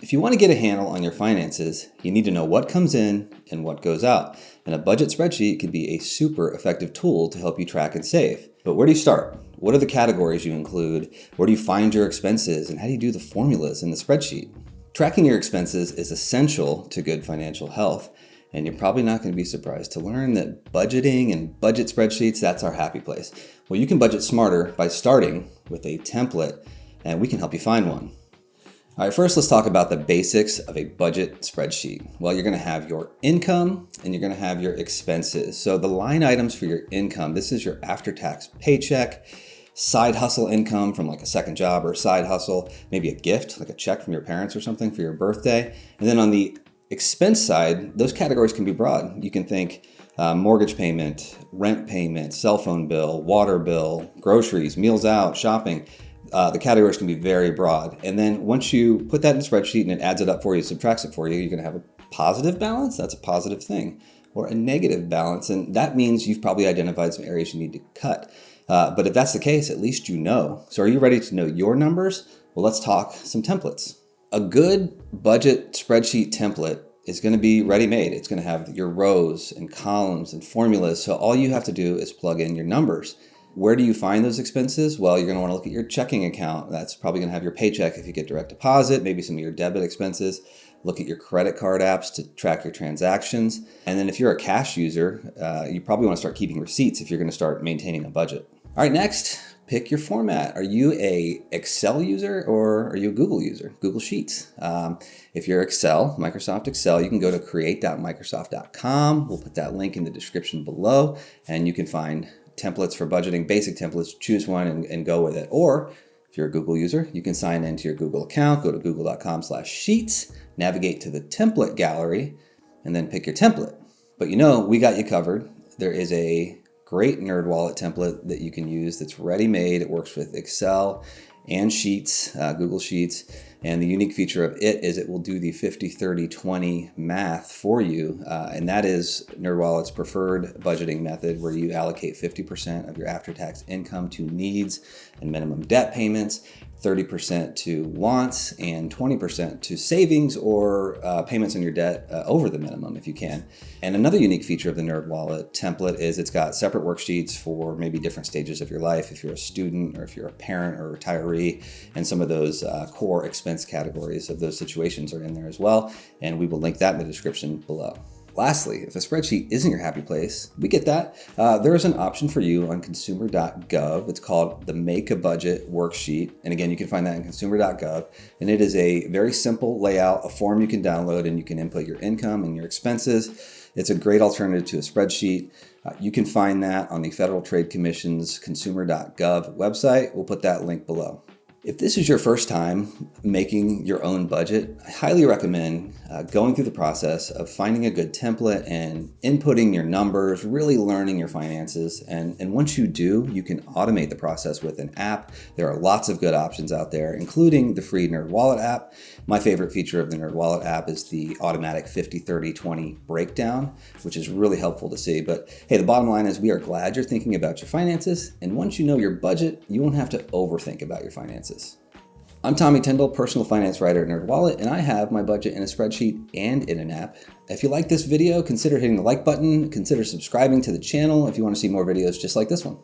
If you want to get a handle on your finances, you need to know what comes in and what goes out. And a budget spreadsheet can be a super effective tool to help you track and save. But where do you start? What are the categories you include? Where do you find your expenses? And how do you do the formulas in the spreadsheet? Tracking your expenses is essential to good financial health. And you're probably not going to be surprised to learn that budgeting and budget spreadsheets, that's our happy place. Well, you can budget smarter by starting with a template, and we can help you find one. All right, first let's talk about the basics of a budget spreadsheet. Well, you're going to have your income and you're going to have your expenses. So the line items for your income, this is your after-tax paycheck, side hustle income from like a second job or a side hustle, maybe a gift, like a check from your parents or something for your birthday. And then on the expense side, those categories can be broad. You can think mortgage payment, rent payment, cell phone bill, water bill, groceries, meals out, shopping. The categories can be very broad. And then once you put that in a spreadsheet and it adds it up for you, subtracts it for you, you're going to have a positive balance. That's a positive thing. Or a negative balance. And that means you've probably identified some areas you need to cut. But if that's the case, at least you know. So are you ready to know your numbers? Well, let's talk some templates. A good budget spreadsheet template is going to be ready-made. It's going to have your rows and columns and formulas. So all you have to do is plug in your numbers. Where do you find those expenses? Well, you're going to want to look at your checking account. That's probably going to have your paycheck if you get direct deposit, maybe some of your debit expenses. Look at your credit card apps to track your transactions. And then if you're a cash user, you probably want to start keeping receipts if you're going to start maintaining a budget. All right, next, pick your format. Are you a Excel user or are you a Google user? Google Sheets. If you're Excel, Microsoft Excel, you can go to create.microsoft.com. We'll put that link in the description below, and you can find templates for budgeting, basic templates, choose one and go with it. Or if you're a Google user, you can sign into your Google account, go to google.com/sheets, navigate to the template gallery, and then pick your template. But we got you covered. There is a great NerdWallet template that you can use that's ready-made. It works with Excel and Sheets, Google Sheets. And the unique feature of it is it will do the 50-30-20 math for you. And that is NerdWallet's preferred budgeting method where you allocate 50% of your after-tax income to needs and minimum debt payments, 30% to wants, and 20% to savings or payments on your debt over the minimum if you can. And another unique feature of the NerdWallet template is it's got separate worksheets for maybe different stages of your life, if you're a student or if you're a parent or retiree, and some of those core expense categories of those situations are in there as well. And we will link that in the description below. Lastly, if a spreadsheet isn't your happy place, we get that. There is an option for you on consumer.gov. It's called the Make a Budget worksheet. And again, you can find that in consumer.gov. And it is a very simple layout, a form you can download, and you can input your income and your expenses. It's a great alternative to a spreadsheet. You can find that on the Federal Trade Commission's consumer.gov website. We'll put that link below. If this is your first time making your own budget, I highly recommend going through the process of finding a good template and inputting your numbers, really learning your finances. And once you do, you can automate the process with an app. There are lots of good options out there, including the free NerdWallet app. My favorite feature of the NerdWallet app is the automatic 50-30-20 breakdown, which is really helpful to see. But hey, the bottom line is we are glad you're thinking about your finances. And once you know your budget, you won't have to overthink about your finances. I'm Tommy Tindall, personal finance writer at NerdWallet, and I have my budget in a spreadsheet and in an app. If you like this video, consider hitting the like button, consider subscribing to the channel if you want to see more videos just like this one.